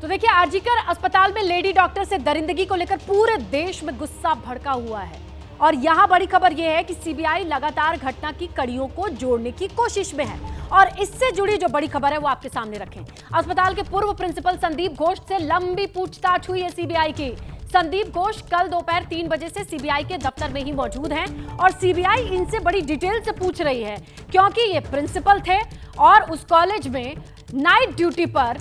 तो देखिए, आरजीकर अस्पताल में लेडी डॉक्टर से दरिंदगी को लेकर पूरे देश में गुस्सा भड़का हुआ है। और यहां बड़ी खबर यह है कि सीबीआई लगातार घटना की कड़ियों को जोड़ने की कोशिश में है। और इससे जुड़ी जो बड़ी खबर है वो आपके सामने रखें। अस्पताल के पूर्व प्रिंसिपल संदीप घोष से लंबी पूछताछ हुई है सीबीआई की। संदीप घोष कल दोपहर 3 बजे से सीबीआई के दफ्तर में ही मौजूद हैं और सीबीआई इनसे बड़ी डिटेल से पूछ रही है, क्योंकि ये प्रिंसिपल थे और उस कॉलेज में नाइट ड्यूटी पर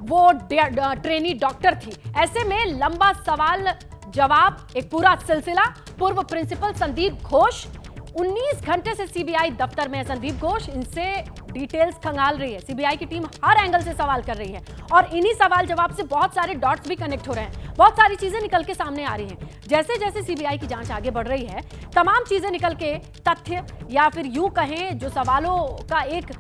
वो ट्रेनी डॉक्टर थी। ऐसे में लंबा सवाल जवाब, एक पूरा सिलसिला। पूर्व प्रिंसिपल संदीप घोष 19 घंटे से सीबीआई दफ्तर में है। संदीप घोष इनसे डिटेल्स खंगाल रही है। सीबीआई की टीम हर एंगल से सवाल कर रही है और इन्हीं सवाल जवाब से बहुत सारे डॉट्स भी कनेक्ट हो रहे हैं। बहुत सारी चीजें निकल के सामने आ रही हैं। जैसे जैसे सीबीआई की जांच आगे बढ़ रही है, तमाम चीजें निकल के तथ्य या फिर यूं कहें जो सवालों का एक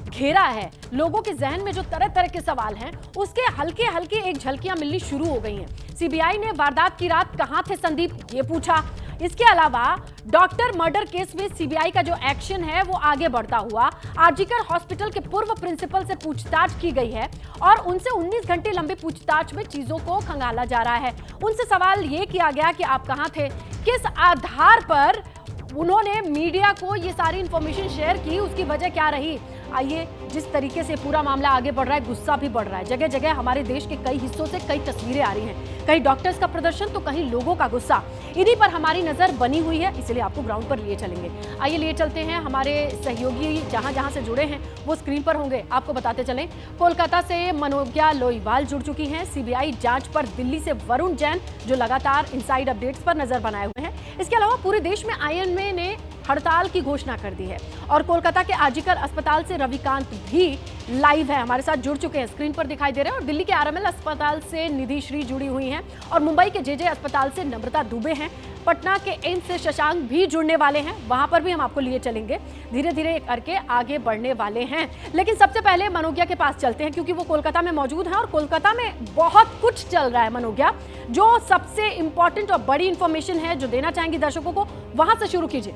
घेरा है, लोगों के जहन में जो तरह तरह के सवाल हैं, उसके हल्के हल्के एक झलकियां मिलनी शुरू हो गई हैं। सीबीआई ने वारदात की रात कहां थे संदीप, ये पूछा। इसके अलावा डॉक्टर मर्डर केस में सीबीआई का जो एक्शन है वो आगे बढ़ता हुआ आरजीकर हॉस्पिटल के पूर्व प्रिंसिपल से पूछताछ की गई है और उनसे 19 घंटे लंबी पूछताछ में चीजों को खंगाला जा रहा है। उनसे सवाल ये किया गया कि आप कहां थे, किस आधार पर उन्होंने मीडिया को ये सारी इंफॉर्मेशन शेयर की, उसकी वजह क्या रही। आइए, जिस तरीके से पूरा मामला आगे बढ़ रहा है, गुस्सा भी बढ़ रहा है। जगह जगह हमारे देश के कई हिस्सों से कई तस्वीरें आ रही हैं, कहीं डॉक्टर्स का प्रदर्शन तो कहीं लोगों का गुस्सा। इन्हीं पर हमारी नजर बनी हुई है, इसलिए आपको ग्राउंड पर लिए चलेंगे। आइए लिए चलते हैं। हमारे सहयोगी जहां जहां से जुड़े हैं वो स्क्रीन पर होंगे, आपको बताते चलें। कोलकाता से मनोज्ञा लोईवाल जुड़ चुकी हैं। सीबीआई जांच पर दिल्ली से वरुण जैन, जो लगातार इनसाइड अपडेट्स पर नजर बनाए हुए हैं। इसके अलावा पूरे देश में आईएमए ने हड़ताल की घोषणा कर दी है और कोलकाता के आरजीकर अस्पताल से रविकांत भी लाइव है, हमारे साथ जुड़ चुके हैं, स्क्रीन पर दिखाई दे रहे हैं। और दिल्ली के आरएमएल अस्पताल से निधि श्री जुड़ी हुई हैं और मुंबई के जेजे अस्पताल से नम्रता दुबे हैं। पटना के एम्स से शशांक भी जुड़ने वाले हैं, वहां पर भी हम आपको लिए चलेंगे। धीरे धीरे करके आगे बढ़ने वाले हैं, लेकिन सबसे पहले मनोज्ञा के पास चलते हैं क्योंकि वो कोलकाता में मौजूद है और कोलकाता में बहुत कुछ चल रहा है। मनोज्ञा, जो सबसे इंपॉर्टेंट और बड़ी इंफॉर्मेशन है जो देना चाहेंगी दर्शकों को, वहां से शुरू कीजिए।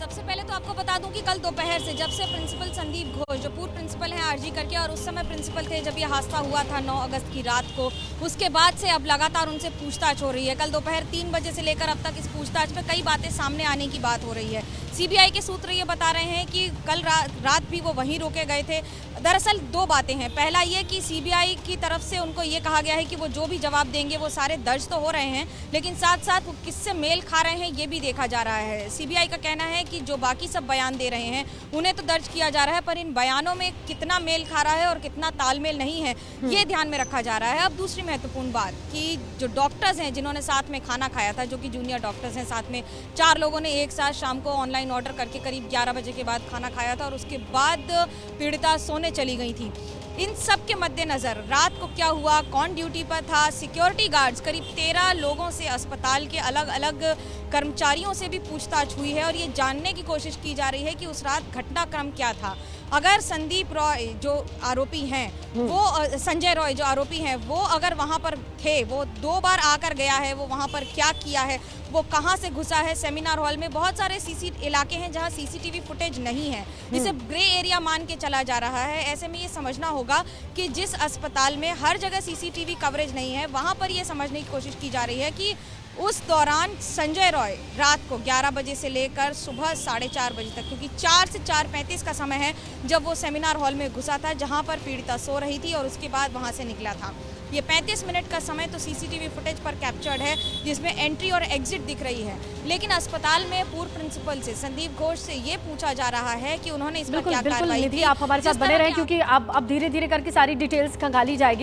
सबसे पहले तो आपको बता दूं कि कल दोपहर से जब से प्रिंसिपल संदीप घोष, जो पूर्व प्रिंसिपल हैं आरजीकर के और उस समय प्रिंसिपल थे जब ये हादसा हुआ था 9 अगस्त की रात को, उसके बाद से अब लगातार उनसे पूछताछ हो रही है। कल दोपहर 3 बजे से लेकर अब तक इस पूछताछ में कई बातें सामने आने की बात हो रही है। सीबीआई के सूत्र ये बता रहे हैं कि कल रात भी वो वहीं रोके गए थे। दरअसल 2 बातें हैं। पहला ये कि सीबीआई की तरफ से उनको ये कहा गया है कि वो जो भी जवाब देंगे वो सारे दर्ज तो हो रहे हैं, लेकिन साथ साथ वो किससे मेल खा रहे हैं ये भी देखा जा रहा है। सीबीआई का कहना है कि जो बाकी सब बयान दे रहे हैं उन्हें तो दर्ज किया जा रहा है, पर इन बयानों में कितना मेल खा रहा है और कितना तालमेल नहीं है ये ध्यान में रखा जा रहा है। अब दूसरी महत्वपूर्ण बात कि जो डॉक्टर्स हैं जिन्होंने साथ में खाना खाया था, जो कि जूनियर डॉक्टर्स हैं, साथ में 4 लोगों ने एक साथ शाम को ऑनलाइन ऑर्डर करके करीब 11 बजे के बाद खाना खाया था और उसके बाद पीड़िता सोने चली गई थी। इन सब के मद्देनजर रात को क्या हुआ, कौन ड्यूटी पर था, सिक्योरिटी गार्ड्स, करीब 13 लोगों से, अस्पताल के अलग अलग कर्मचारियों से भी पूछताछ हुई है और ये जानने की कोशिश की जा रही है कि उस रात घटनाक्रम क्या था। अगर संदीप रॉय जो आरोपी हैं, वो संजय रॉय जो आरोपी हैं, वो अगर वहाँ पर थे, वो 2 बार आकर गया है, वो वहाँ पर क्या किया है, वो कहाँ से घुसा है। सेमिनार हॉल में बहुत सारे इलाके हैं जहाँ सीसीटीवी फुटेज नहीं है, जिसे ग्रे एरिया मान के चला जा रहा है। ऐसे में ये समझना होगा कि जिस अस्पताल में हर जगह सीसीटीवी कवरेज नहीं है, वहाँ पर ये समझने की कोशिश की जा रही है कि उस दौरान संजय रॉय रात को 11 बजे से लेकर सुबह 4:30 बजे तक, क्योंकि 4 से 4:35 का समय है जब वो सेमिनार हॉल में घुसा था जहां पर पीड़िता सो रही थी और उसके बाद वहां से निकला था। ये 35 मिनट का समय तो सीसीटीवी फुटेज पर कैप्चर्ड है, जिसमें एंट्री और एग्जिट दिख रही है। लेकिन अस्पताल में पूर्व प्रिंसिपल से संदीप घोष से ये पूछा जा रहा है कि उन्होंने इस पर क्या कार्रवाई की। आप हमारे साथ बने रहें क्योंकि अब धीरे धीरे करके सारी डिटेल्स खंगाली जाएगी।